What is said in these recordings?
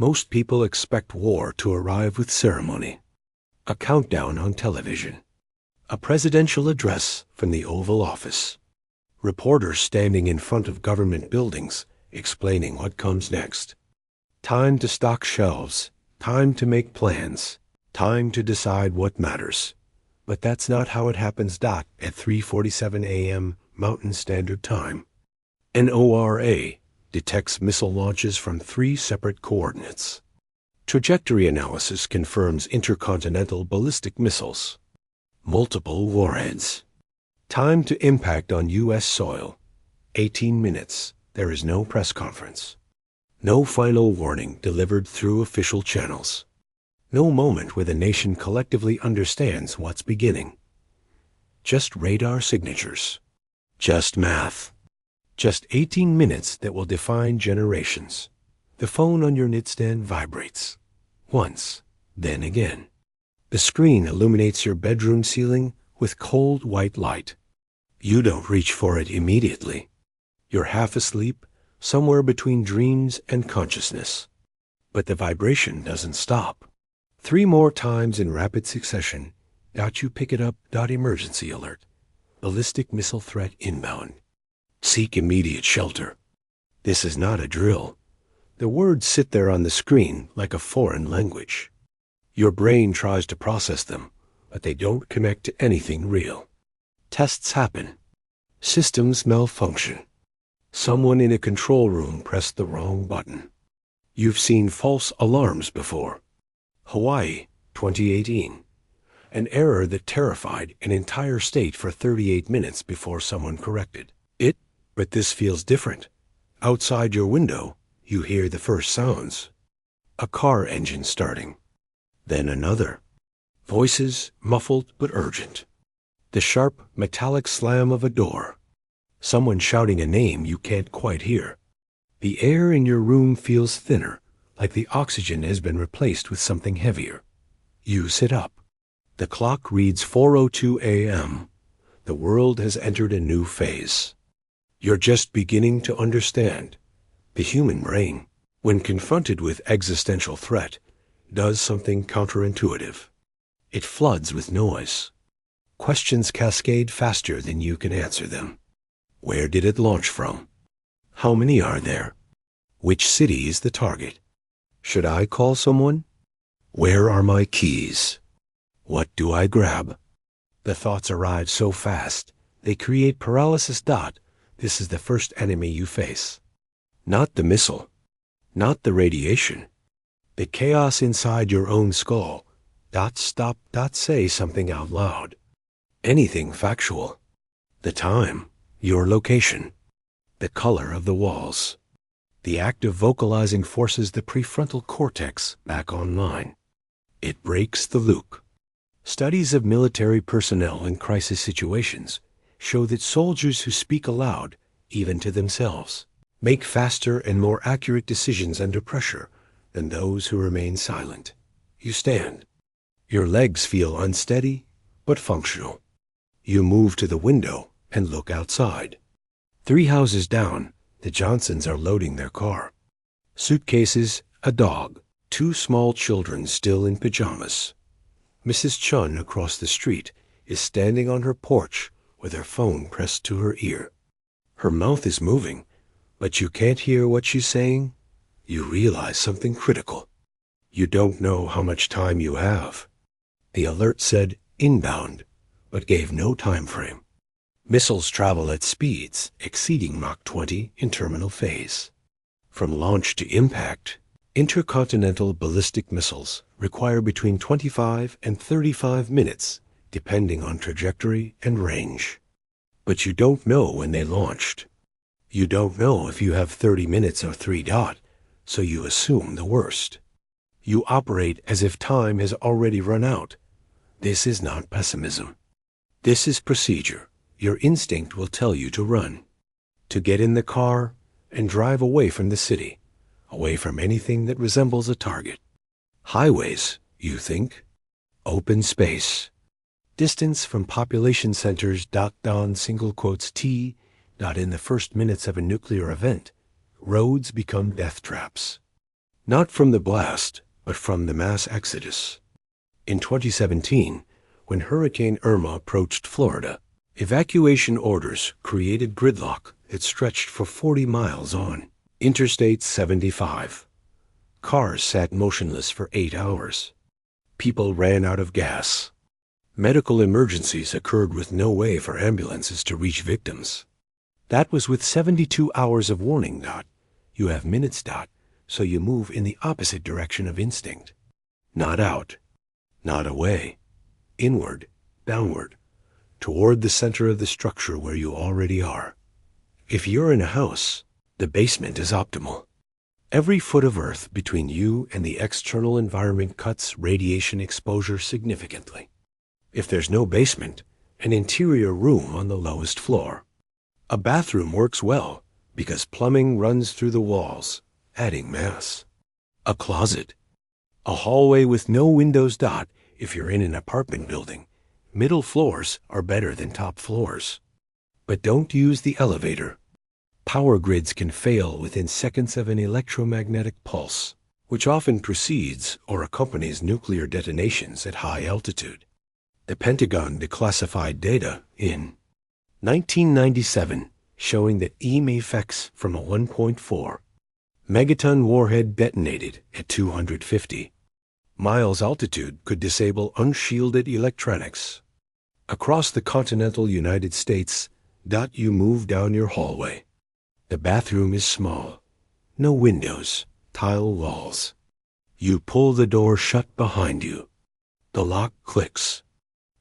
Most people expect war to arrive with ceremony. A countdown on television. A presidential address from the Oval Office. Reporters standing in front of government buildings explaining what comes next. Time to stock shelves. Time to make plans. Time to decide what matters. But that's not how it happens. At 3:47 a.m. Mountain Standard Time. NORA detects missile launches from 3 separate coordinates. Trajectory analysis confirms intercontinental ballistic missiles. Multiple warheads. Time to impact on U.S. soil. 18 minutes. There is no press conference. No final warning delivered through official channels. No moment where the nation collectively understands what's beginning. Just radar signatures. Just math. Just 18 minutes that will define generations. The phone on your nightstand vibrates. Once, then again. The screen illuminates your bedroom ceiling with cold white light. You don't reach for it immediately. You're half asleep, somewhere between dreams and consciousness. But the vibration doesn't stop. 3 more times in rapid succession. You pick it up. Emergency alert. Ballistic missile threat inbound. Seek immediate shelter. This is not a drill. The words sit there on the screen like a foreign language. Your brain tries to process them, but they don't connect to anything real. Tests happen. Systems malfunction. Someone in a control room pressed the wrong button. You've seen false alarms before. Hawaii, 2018. An error that terrified an entire state for 38 minutes before someone corrected it. But this feels different. Outside your window, you hear the first sounds. A car engine starting. Then another. Voices, muffled but urgent. The sharp, metallic slam of a door. Someone shouting a name you can't quite hear. The air in your room feels thinner, like the oxygen has been replaced with something heavier. You sit up. The clock reads 4:02 a.m. The world has entered a new phase. You're just beginning to understand. The human brain, when confronted with existential threat, does something counterintuitive. It floods with noise. Questions cascade faster than you can answer them. Where did it launch from? How many are there? Which city is the target? Should I call someone? Where are my keys? What do I grab? The thoughts arrive so fast, they create paralysis. This is the first enemy you face. Not the missile. Not the radiation. The chaos inside your own skull. Stop. Say something out loud. Anything factual. The time. Your location. The color of the walls. The act of vocalizing forces the prefrontal cortex back online. It breaks the loop. Studies of military personnel in crisis situations show that soldiers who speak aloud, even to themselves, make faster and more accurate decisions under pressure than those who remain silent. You stand. Your legs feel unsteady, but functional. You move to the window and look outside. 3 houses down, the Johnsons are loading their car. Suitcases, a dog, 2 small children still in pajamas. Mrs. Chun across the street is standing on her porch with her phone pressed to her ear. Her mouth is moving, but you can't hear what she's saying. You realize something critical. You don't know how much time you have. The alert said inbound, but gave no time frame. Missiles travel at speeds exceeding Mach 20 in terminal phase. From launch to impact, intercontinental ballistic missiles require between 25 and 35 minutes, depending on trajectory and range. But you don't know when they launched. You don't know if you have 30 minutes or 3. So you assume the worst. You operate as if time has already run out. This is not pessimism. This is procedure. Your instinct will tell you to run, to get in the car and drive away from the city, away from anything that resembles a target. Highways, you think. Open space. Distance from population centers. Don single quotes T. In the first minutes of a nuclear event, roads become death traps. Not from the blast, but from the mass exodus. In 2017, when Hurricane Irma approached Florida, evacuation orders created gridlock that stretched for 40 miles on Interstate 75. Cars sat motionless for 8 hours. People ran out of gas. Medical emergencies occurred with no way for ambulances to reach victims. That was with 72 hours of warning. You have minutes. So you move in the opposite direction of instinct. Not out, not away, inward, downward, toward the center of the structure where you already are. If you're in a house, the basement is optimal. Every foot of earth between you and the external environment cuts radiation exposure significantly. If there's no basement, an interior room on the lowest floor. A bathroom works well because plumbing runs through the walls, adding mass. A closet. A hallway with no windows. If you're in an apartment building, middle floors are better than top floors. But don't use the elevator. Power grids can fail within seconds of an electromagnetic pulse, which often precedes or accompanies nuclear detonations at high altitude. The Pentagon declassified data in 1997 showing that effects from a 1.4 megaton warhead detonated at 250 miles altitude could disable unshielded electronics. Across the continental United States, you move down your hallway. The bathroom is small. No windows, tile walls. You pull the door shut behind you. The lock clicks.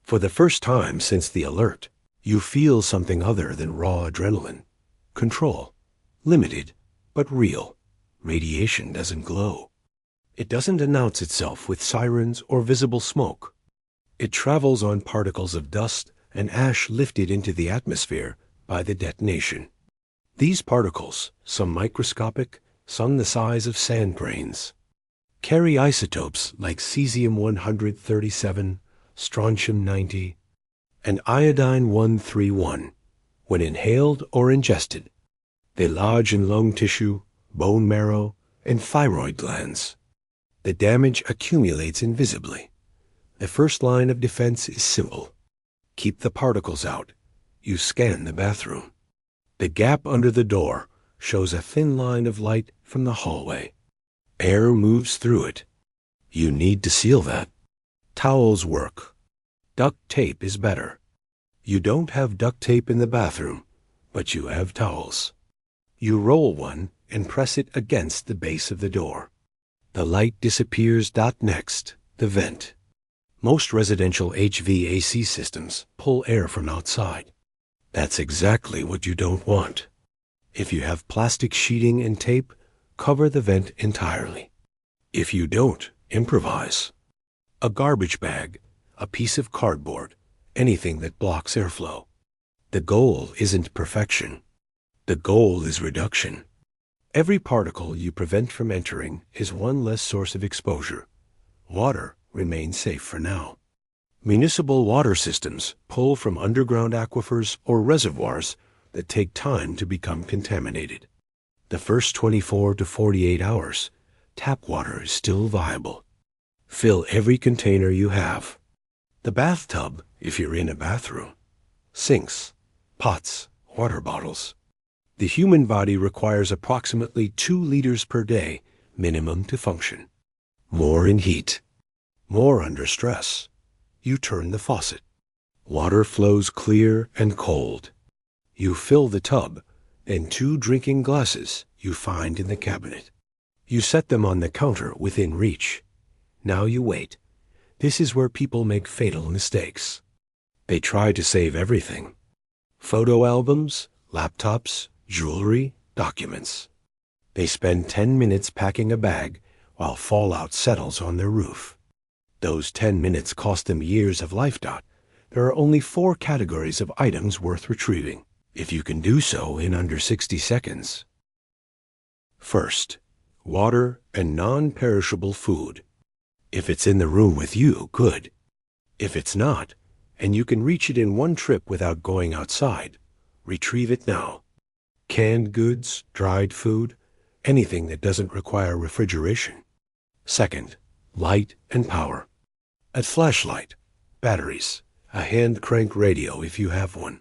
For the first time since the alert, you feel something other than raw adrenaline. Control. Limited, but real. Radiation doesn't glow. It doesn't announce itself with sirens or visible smoke. It travels on particles of dust and ash lifted into the atmosphere by the detonation. These particles, some microscopic, some the size of sand grains, carry isotopes like cesium-137, strontium-90, and iodine-131. When inhaled or ingested, they lodge in lung tissue, bone marrow, and thyroid glands. The damage accumulates invisibly. The first line of defense is simple. Keep the particles out. You scan the bathroom. The gap under the door shows a thin line of light from the hallway. Air moves through it. You need to seal that. Towels work. Duct tape is better. You don't have duct tape in the bathroom, but you have towels. You roll one and press it against the base of the door. The light disappears. Next, the vent. Most residential HVAC systems pull air from outside. That's exactly what you don't want. If you have plastic sheeting and tape, cover the vent entirely. If you don't, improvise. A garbage bag, a piece of cardboard, anything that blocks airflow. The goal isn't perfection. The goal is reduction. Every particle you prevent from entering is one less source of exposure. Water remains safe for now. Municipal water systems pull from underground aquifers or reservoirs that take time to become contaminated. The first 24 to 48 hours, tap water is still viable. Fill every container you have. The bathtub, if you're in a bathroom. Sinks, pots, water bottles. The human body requires approximately 2 liters per day minimum to function. More in heat. More under stress. You turn the faucet. Water flows clear and cold. You fill the tub, and 2 drinking glasses you find in the cabinet. You set them on the counter within reach. Now you wait. This is where people make fatal mistakes. They try to save everything. Photo albums, laptops, jewelry, documents. They spend 10 minutes packing a bag while fallout settles on their roof. Those 10 minutes cost them years of life. There are only 4 categories of items worth retrieving, if you can do so in under 60 seconds. First, water and non-perishable food. If it's in the room with you, good. If it's not, and you can reach it in one trip without going outside, retrieve it now. Canned goods, dried food, anything that doesn't require refrigeration. Second, light and power. A flashlight, batteries, a hand crank radio if you have one.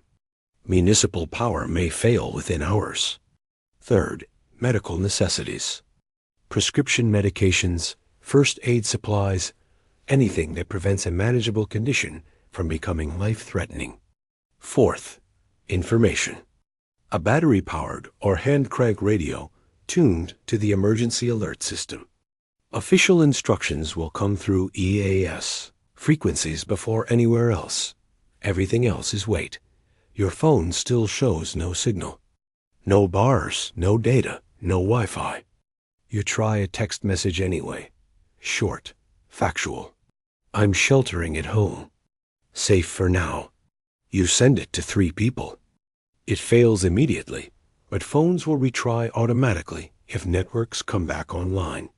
Municipal power may fail within hours. Third, medical necessities. Prescription medications, first aid supplies, anything that prevents a manageable condition from becoming life-threatening. Fourth, information. A battery-powered or hand-crank radio tuned to the emergency alert system. Official instructions will come through EAS, frequencies before anywhere else. Everything else is wait. Your phone still shows no signal. No bars, no data, no Wi-Fi. You try a text message anyway. Short, factual. I'm sheltering at home. Safe for now. You send it to 3 people. It fails immediately, but phones will retry automatically if networks come back online.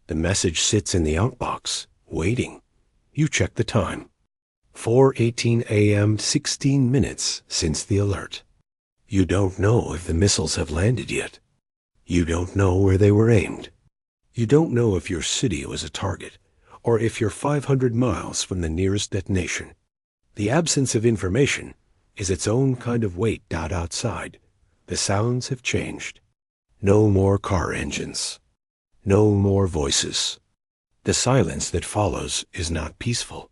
The message sits in the outbox, waiting. You check the time. 4:18 a.m., 16 minutes since the alert. You don't know if the missiles have landed yet. You don't know where they were aimed. You don't know if your city was a target, or if you're 500 miles from the nearest detonation. The absence of information is its own kind of wait outside. The sounds have changed. No more car engines. No more voices. The silence that follows is not peaceful.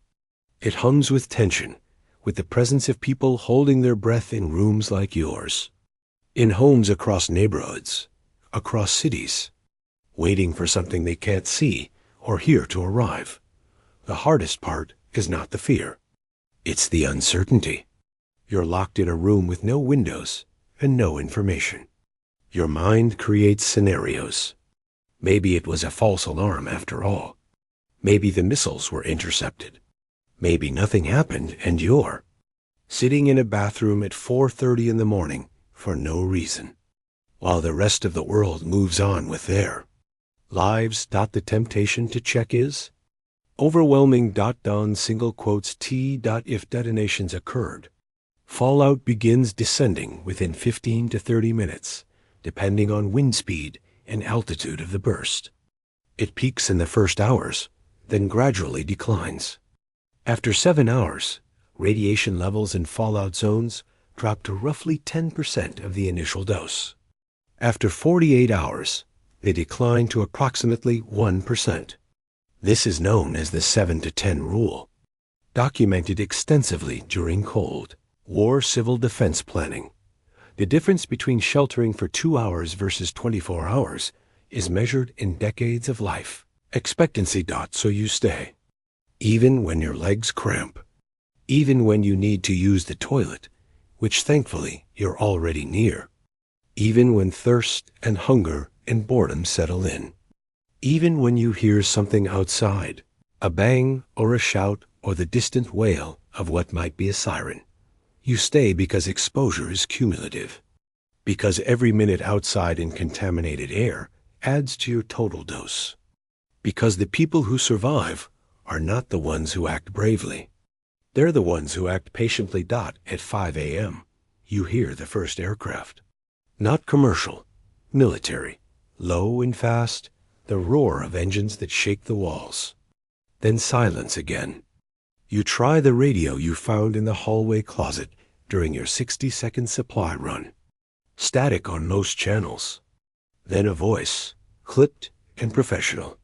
It hums with tension, with the presence of people holding their breath in rooms like yours, in homes across neighborhoods, across cities, waiting for something they can't see or hear to arrive. The hardest part is not the fear. It's the uncertainty. You're locked in a room with no windows and no information. Your mind creates scenarios. Maybe it was a false alarm after all. Maybe the missiles were intercepted. Maybe nothing happened and you're sitting in a bathroom at 4:30 in the morning for no reason, while the rest of the world moves on with their lives. The temptation to check is overwhelming. Don single quotes T. If detonations occurred, fallout begins descending within 15 to 30 minutes, depending on wind speed and altitude of the burst. It peaks in the first hours, then gradually declines. After 7 hours, radiation levels in fallout zones drop to roughly 10% of the initial dose. After 48 hours, they decline to approximately 1%. This is known as the 7 to 10 rule, documented extensively during Cold War civil defense planning. The difference between sheltering for 2 hours versus 24 hours is measured in decades of life expectancy. So you stay. Even when your legs cramp. Even when you need to use the toilet, which thankfully you're already near. Even when thirst and hunger and boredom settle in. Even when you hear something outside, a bang or a shout or the distant wail of what might be a siren. You stay because exposure is cumulative. Because every minute outside in contaminated air adds to your total dose. Because the people who survive are not the ones who act bravely. They're the ones who act patiently. At 5 a.m., you hear the first aircraft. Not commercial, military, low and fast, the roar of engines that shake the walls. Then silence again. You try the radio you found in the hallway closet during your 60-second supply run. Static on most channels. Then a voice, clipped and professional.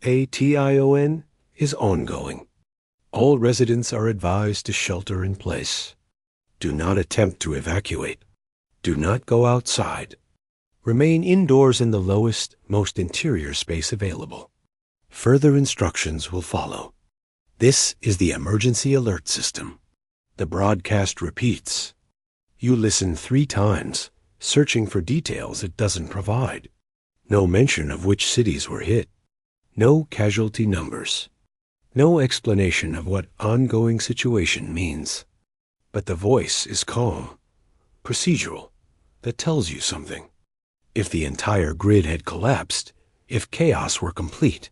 2ATION is ongoing. All residents are advised to shelter in place. Do not attempt to evacuate. Do not go outside. Remain indoors in the lowest, most interior space available. Further instructions will follow. This is the emergency alert system. The broadcast repeats. You listen 3 times, searching for details it doesn't provide. No mention of which cities were hit. No casualty numbers. No explanation of what ongoing situation means. But the voice is calm, procedural, that tells you something. If the entire grid had collapsed, if chaos were complete,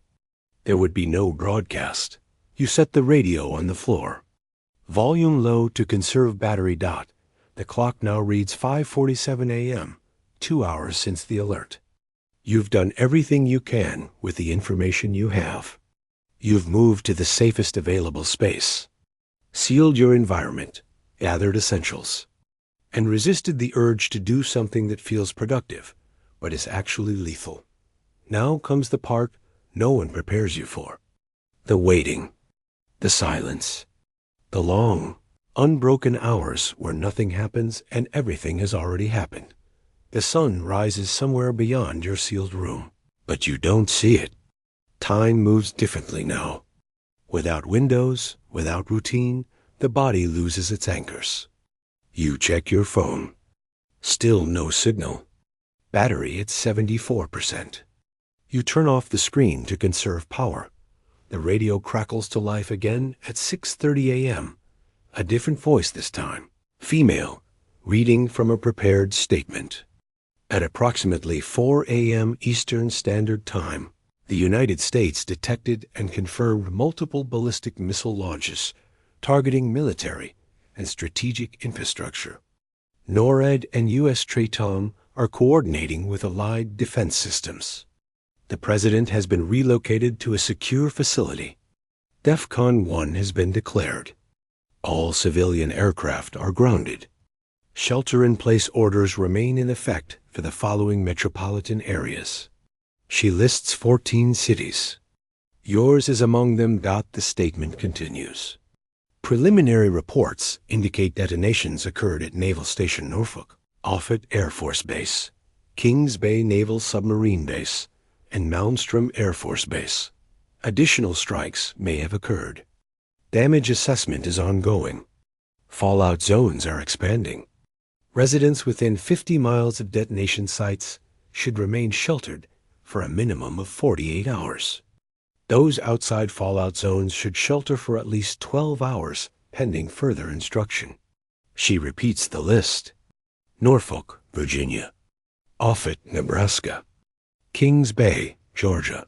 there would be no broadcast. You set the radio on the floor. Volume low to conserve battery. The clock now reads 5:47 a.m., 2 hours since the alert. You've done everything you can with the information you have. You've moved to the safest available space, sealed your environment, gathered essentials, and resisted the urge to do something that feels productive, but is actually lethal. Now comes the part no one prepares you for. The waiting, the silence, the long, unbroken hours where nothing happens and everything has already happened. The sun rises somewhere beyond your sealed room, but you don't see it. Time moves differently now. Without windows, without routine, the body loses its anchors. You check your phone. Still no signal. Battery at 74%. You turn off the screen to conserve power. The radio crackles to life again at 6:30 a.m. A different voice this time. Female, reading from a prepared statement. At approximately 4 a.m. Eastern Standard Time, the United States detected and confirmed multiple ballistic missile launches targeting military and strategic infrastructure. NORAD and U.S. TRATOM are coordinating with allied defense systems. The president has been relocated to a secure facility. DEFCON 1 has been declared. All civilian aircraft are grounded. Shelter-in-place orders remain in effect for the following metropolitan areas. She lists 14 cities. Yours is among them. The statement continues. Preliminary reports indicate detonations occurred at Naval Station Norfolk, Offutt Air Force Base, Kings Bay Naval Submarine Base, and Malmstrom Air Force Base. Additional strikes may have occurred. Damage assessment is ongoing. Fallout zones are expanding. Residents within 50 miles of detonation sites should remain sheltered for a minimum of 48 hours. Those outside fallout zones should shelter for at least 12 hours, pending further instruction. She repeats the list. Norfolk, Virginia. Offutt, Nebraska. Kings Bay, Georgia.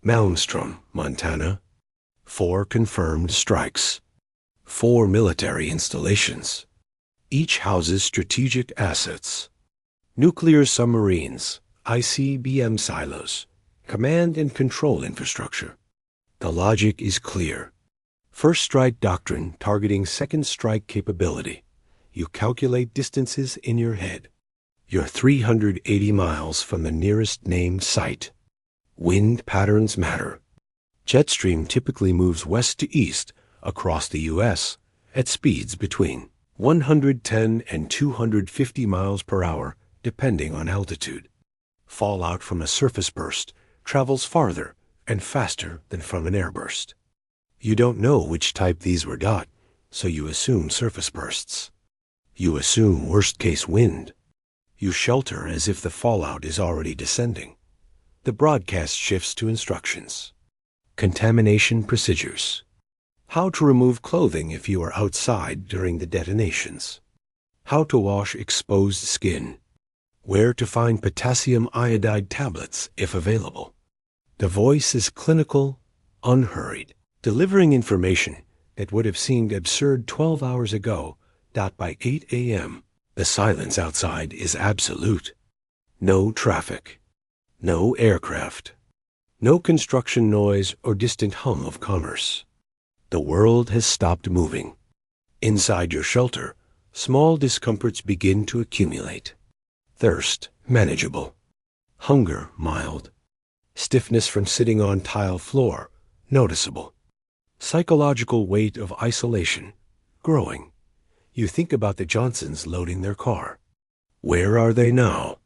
Malmstrom, Montana. 4 confirmed strikes. 4 military installations. Each houses strategic assets. Nuclear submarines, ICBM silos, command and control infrastructure. The logic is clear. First strike doctrine targeting second strike capability. You calculate distances in your head. You're 380 miles from the nearest named site. Wind patterns matter. Jet stream typically moves west to east across the U.S. at speeds between 110 and 250 miles per hour, depending on altitude. Fallout from a surface burst travels farther and faster than from an airburst. You don't know which type these were, so you assume surface bursts. You assume worst-case wind. You shelter as if the fallout is already descending. The broadcast shifts to instructions. Contamination procedures. How to remove clothing if you are outside during the detonations. How to wash exposed skin. Where to find potassium iodide tablets if available. The voice is clinical, unhurried, delivering information that would have seemed absurd 12 hours ago. By 8 a.m., the silence outside is absolute. No traffic. No aircraft. No construction noise or distant hum of commerce. The world has stopped moving. Inside your shelter, small discomforts begin to accumulate. Thirst, manageable. Hunger, mild. Stiffness from sitting on tile floor, noticeable. Psychological weight of isolation, growing. You think about the Johnsons loading their car. Where are they now?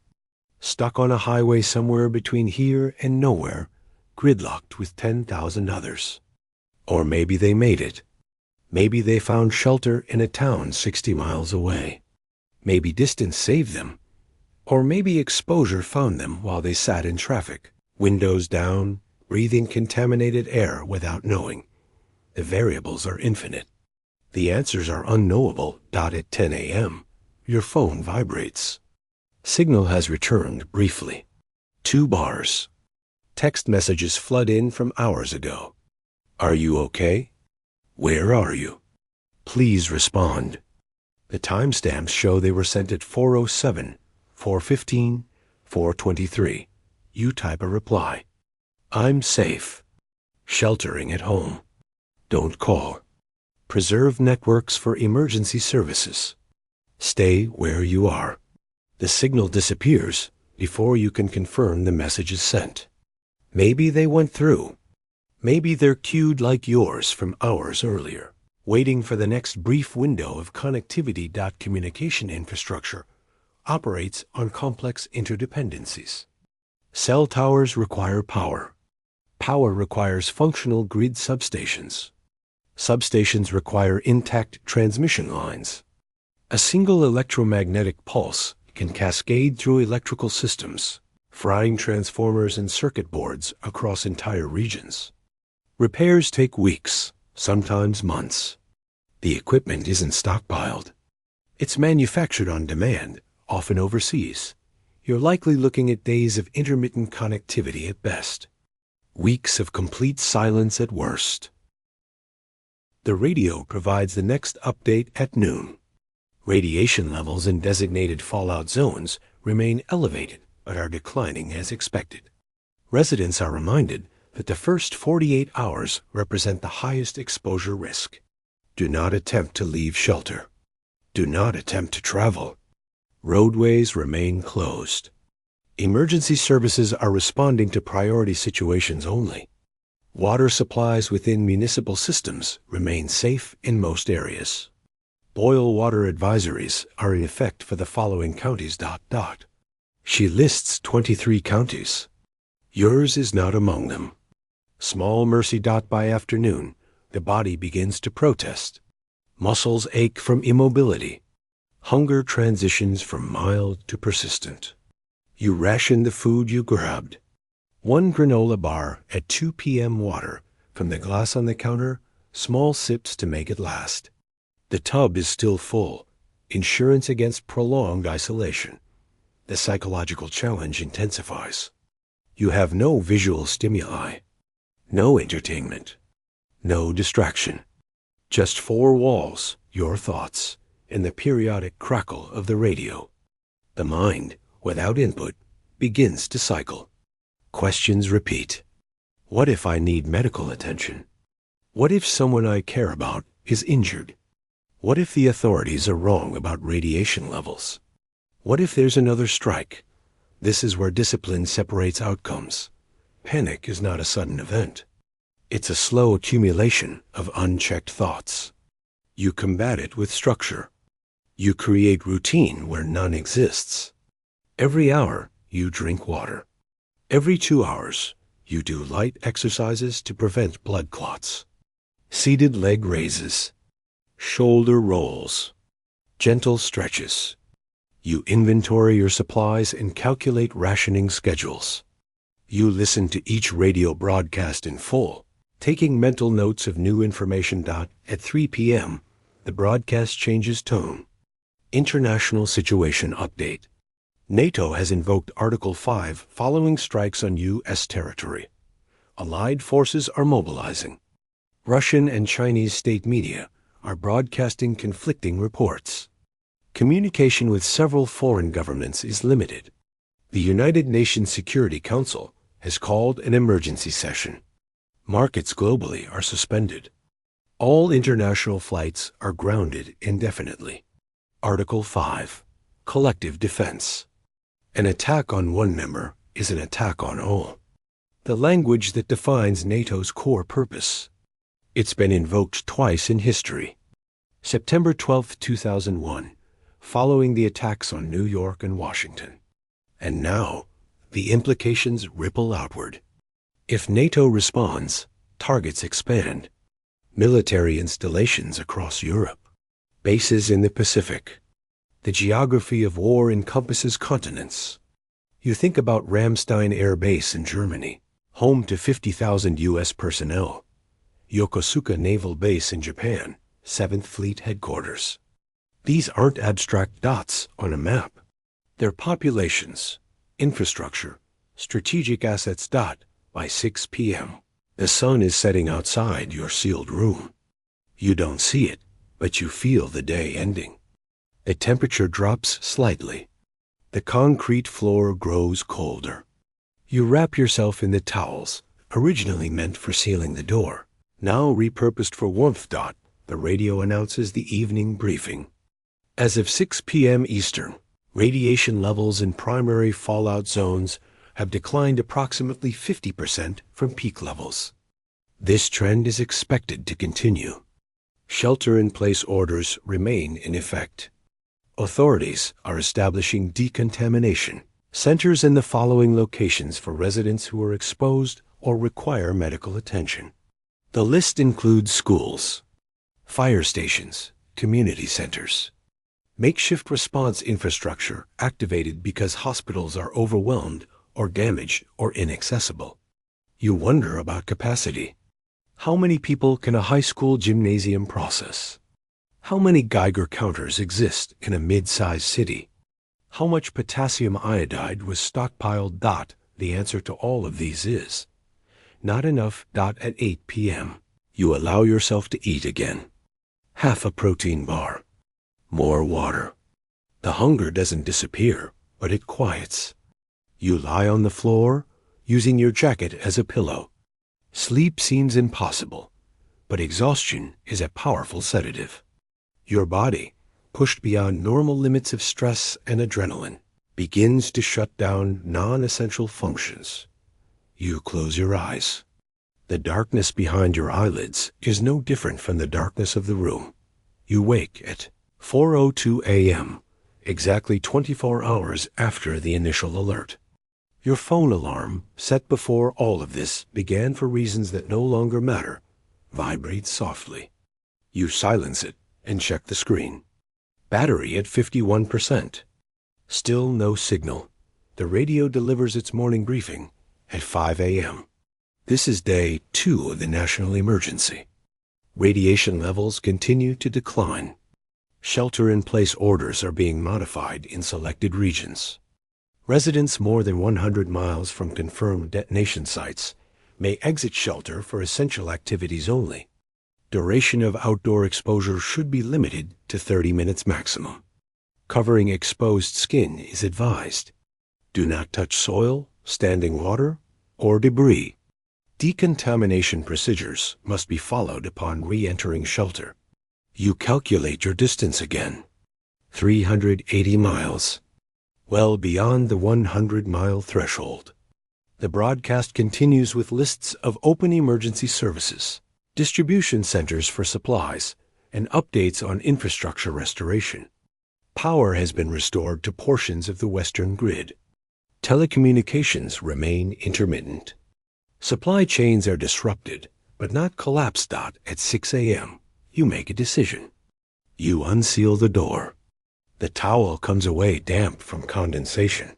Stuck on a highway somewhere between here and nowhere, gridlocked with 10,000 others. Or maybe they made it. Maybe they found shelter in a town 60 miles away. Maybe distance saved them. Or maybe exposure found them while they sat in traffic, windows down, breathing contaminated air without knowing. The variables are infinite. The answers are unknowable. At 10 a.m., your phone vibrates. Signal has returned briefly. 2 bars. Text messages flood in from hours ago. Are you okay? Where are you? Please respond. The timestamps show they were sent at 4:07, 4:15, 4:23. You type a reply. I'm safe. Sheltering at home. Don't call. Preserve networks for emergency services. Stay where you are. The signal disappears before you can confirm the message is sent. Maybe they went through. Maybe they're queued like yours from hours earlier, waiting for the next brief window of connectivity. Communication infrastructure operates on complex interdependencies. Cell towers require power. Power requires functional grid substations. Substations require intact transmission lines. A single electromagnetic pulse can cascade through electrical systems, frying transformers and circuit boards across entire regions. Repairs take weeks, sometimes months. The equipment isn't stockpiled. It's manufactured on demand, often overseas. You're likely looking at days of intermittent connectivity at best, weeks of complete silence at worst. The radio provides the next update at noon. Radiation levels in designated fallout zones remain elevated but are declining as expected. Residents are reminded that the first 48 hours represent the highest exposure risk. Do not attempt to leave shelter. Do not attempt to travel. Roadways remain closed. Emergency services are responding to priority situations only. Water supplies within municipal systems remain safe in most areas. Boil water advisories are in effect for the following counties. She lists 23 counties. Yours is not among them. Small mercy. By afternoon, the body begins to protest. Muscles ache from immobility. Hunger transitions from mild to persistent. You ration the food you grabbed. One granola bar at 2 p.m. Water from the glass on the counter, small sips to make it last. The tub is still full. Insurance against prolonged isolation. The psychological challenge intensifies. You have no visual stimuli, no entertainment, no distraction. Just four walls, your thoughts, and the periodic crackle of the radio. The mind, without input, begins to cycle. Questions repeat. What if I need medical attention? What if someone I care about is injured? What if the authorities are wrong about radiation levels? What if there's another strike? This is where discipline separates outcomes. Panic is not a sudden event. It's a slow accumulation of unchecked thoughts. You combat it with structure. You create routine where none exists. Every hour, you drink water. Every 2 hours, you do light exercises to prevent blood clots. Seated leg raises. Shoulder rolls. Gentle stretches. You inventory your supplies and calculate rationing schedules. You listen to each radio broadcast in full, taking mental notes of new information. At 3 p.m., the broadcast changes tone. International Situation Update. NATO has invoked Article 5 following strikes on U.S. territory. Allied forces are mobilizing. Russian and Chinese state media are broadcasting conflicting reports. Communication with several foreign governments is limited. The United Nations Security Council has called an emergency session. Markets globally are suspended. All international flights are grounded indefinitely. Article 5. Collective Defense. An attack on one member is an attack on all. The language that defines NATO's core purpose. It's been invoked twice in history. September 12, 2001, following the attacks on New York and Washington. And now, the implications ripple outward. If NATO responds, targets expand. Military installations across Europe. Bases in the Pacific. The geography of war encompasses continents. You think about Ramstein Air Base in Germany, home to 50,000 U.S. personnel. Yokosuka Naval Base in Japan, 7th Fleet Headquarters. These aren't abstract dots on a map. They're populations, infrastructure, strategic assets. By 6 p.m., the sun is setting outside your sealed room. You don't see it, but you feel the day ending. The temperature drops slightly. The concrete floor grows colder. You wrap yourself in the towels, originally meant for sealing the door, now repurposed for warmth. The radio announces the evening briefing. As of 6 p.m. Eastern, radiation levels in primary fallout zones have declined approximately 50% from peak levels. This trend is expected to continue. Shelter-in-place orders remain in effect. Authorities are establishing decontamination centers in the following locations for residents who are exposed or require medical attention. The list includes schools, fire stations, community centers, makeshift response infrastructure activated because hospitals are overwhelmed or damaged or inaccessible. You wonder about capacity. How many people can a high school gymnasium process? How many Geiger counters exist in a mid-sized city? How much potassium iodide was stockpiled? The answer to all of these is not enough. At 8 p.m., you allow yourself to eat again. Half a protein bar. More water. The hunger doesn't disappear, but it quiets. You lie on the floor, using your jacket as a pillow. Sleep seems impossible, but exhaustion is a powerful sedative. Your body, pushed beyond normal limits of stress and adrenaline, begins to shut down non-essential functions. You close your eyes. The darkness behind your eyelids is no different from the darkness of the room. You wake at 4:02 a.m., exactly 24 hours after the initial alert. Your phone alarm, set before all of this began for reasons that no longer matter, vibrates softly. You silence it and check the screen. Battery at 51%. Still no signal. The radio delivers its morning briefing at 5 a.m. This is day 2 of the national emergency. Radiation levels continue to decline. Shelter-in-place orders are being modified in selected regions. Residents more than 100 miles from confirmed detonation sites may exit shelter for essential activities only. Duration of outdoor exposure should be limited to 30 minutes maximum. Covering exposed skin is advised. Do not touch soil, standing water, or debris. Decontamination procedures must be followed upon re-entering shelter. You calculate your distance again. 380 miles. Well beyond the 100-mile threshold. The broadcast continues with lists of open emergency services, distribution centers for supplies, and updates on infrastructure restoration. Power has been restored to portions of the western grid. Telecommunications remain intermittent. Supply chains are disrupted, but not collapsed. At 6 a.m., you make a decision. You unseal the door. The towel comes away damp from condensation.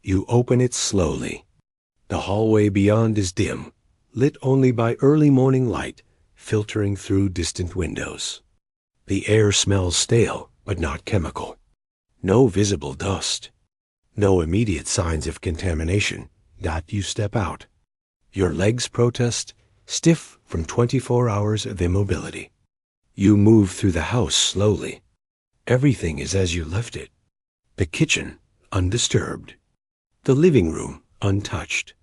You open it slowly. The hallway beyond is dim, lit only by early morning light filtering through distant windows. The air smells stale, but not chemical. No visible dust. No immediate signs of contamination. You step out. Your legs protest, stiff from 24 hours of immobility. You move through the house slowly. Everything is as you left it. The kitchen, undisturbed. The living room, untouched.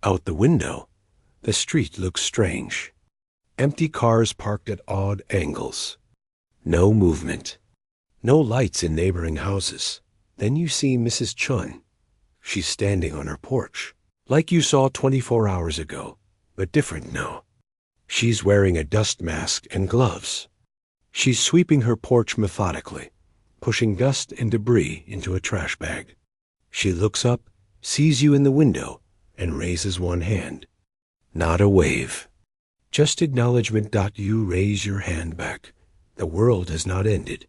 Out the window, the street looks strange. Empty cars parked at odd angles. No movement. No lights in neighboring houses. Then you see Mrs. Chun. She's standing on her porch, like you saw 24 hours ago, but different now. She's wearing a dust mask and gloves. She's sweeping her porch methodically, pushing dust and debris into a trash bag. She looks up, sees you in the window, and raises one hand. Not a wave. Just acknowledgement. You raise your hand back. The world has not ended.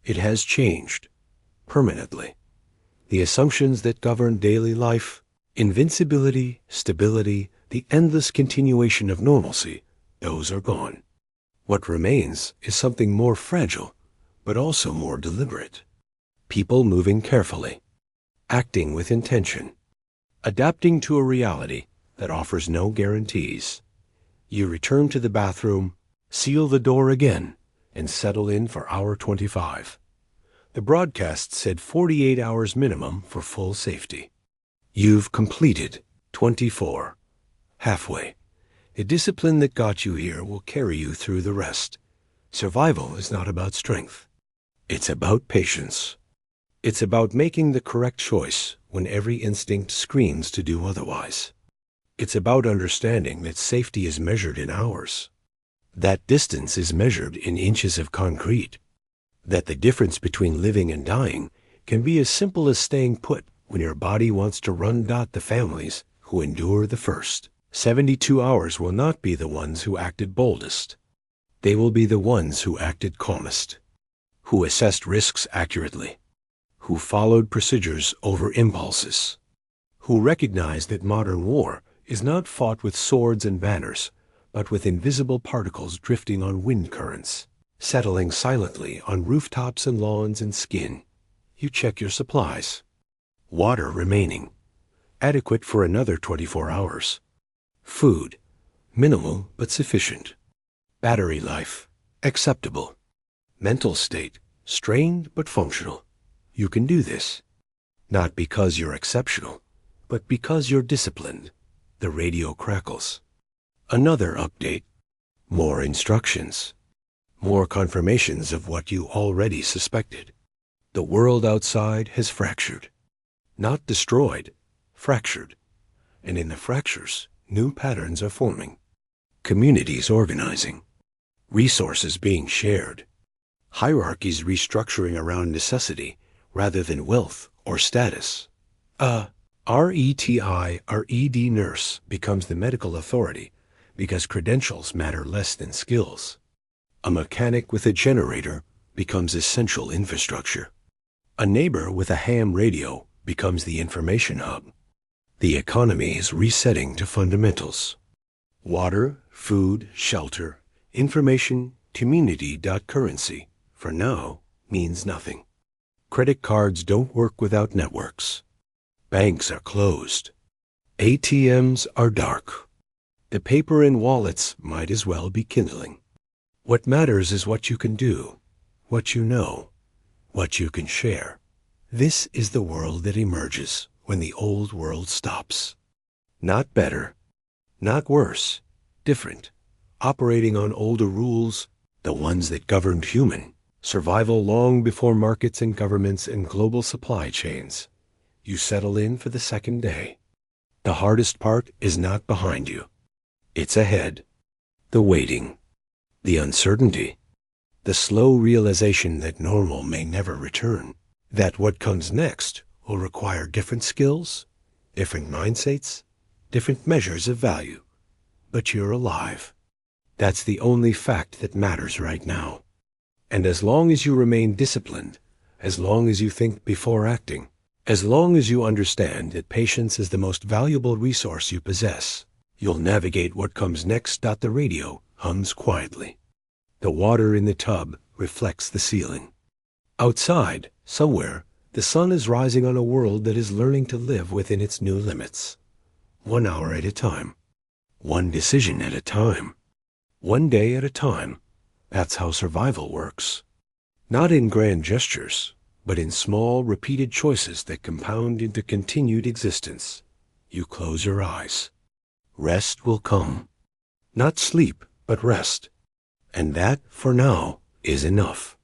It has changed. Permanently. The assumptions that govern daily life, invincibility, stability, the endless continuation of normalcy, those are gone. What remains is something more fragile, but also more deliberate. People moving carefully, acting with intention, adapting to a reality that offers no guarantees. You return to the bathroom, seal the door again, and settle in for hour 25. The broadcast said 48 hours minimum for full safety. You've completed 24. Halfway. The discipline that got you here will carry you through the rest. Survival is not about strength. It's about patience. It's about making the correct choice when every instinct screams to do otherwise. It's about understanding that safety is measured in hours, that distance is measured in inches of concrete, that the difference between living and dying can be as simple as staying put when your body wants to run. The families who endure the first 72 hours will not be the ones who acted boldest. They will be the ones who acted calmest, who assessed risks accurately, who followed procedures over impulses, who recognized that modern war is not fought with swords and banners, but with invisible particles drifting on wind currents, settling silently on rooftops and lawns and skin. You check your supplies. Water remaining, adequate for another 24 hours. Food, minimal but sufficient. Battery life, acceptable. Mental state, strained but functional. You can do this, not because you're exceptional, but because you're disciplined. The radio crackles. Another update. More instructions. More confirmations of what you already suspected. The world outside has fractured. Not destroyed, fractured. And in the fractures, new patterns are forming. Communities organizing. Resources being shared. Hierarchies restructuring around necessity rather than wealth or status. RETI nurse becomes the medical authority because credentials matter less than skills. A mechanic with a generator becomes essential infrastructure. A neighbor with a ham radio becomes the information hub. The economy is resetting to fundamentals. Water, food, shelter, information, community. Currency, for now, means nothing. Credit cards don't work without networks. Banks are closed. ATMs are dark. The paper in wallets might as well be kindling. What matters is what you can do, what you know, what you can share. This is the world that emerges when the old world stops. Not better, not worse, different, operating on older rules, the ones that governed human survival long before markets and governments and global supply chains. You settle in for the second day. The hardest part is not behind you. It's ahead. The waiting, the uncertainty, the slow realization that normal may never return, that what comes next will require different skills, different mindsets, different measures of value. But you're alive. That's the only fact that matters right now. And as long as you remain disciplined, as long as you think before acting, as long as you understand that patience is the most valuable resource you possess, you'll navigate what comes next. The radio hums quietly. The water in the tub reflects the ceiling. Outside, somewhere, the sun is rising on a world that is learning to live within its new limits. 1 hour at a time. One decision at a time. One day at a time. That's how survival works. Not in grand gestures, but in small, repeated choices that compound into continued existence. You close your eyes. Rest will come. Not sleep, but rest. And that, for now, is enough.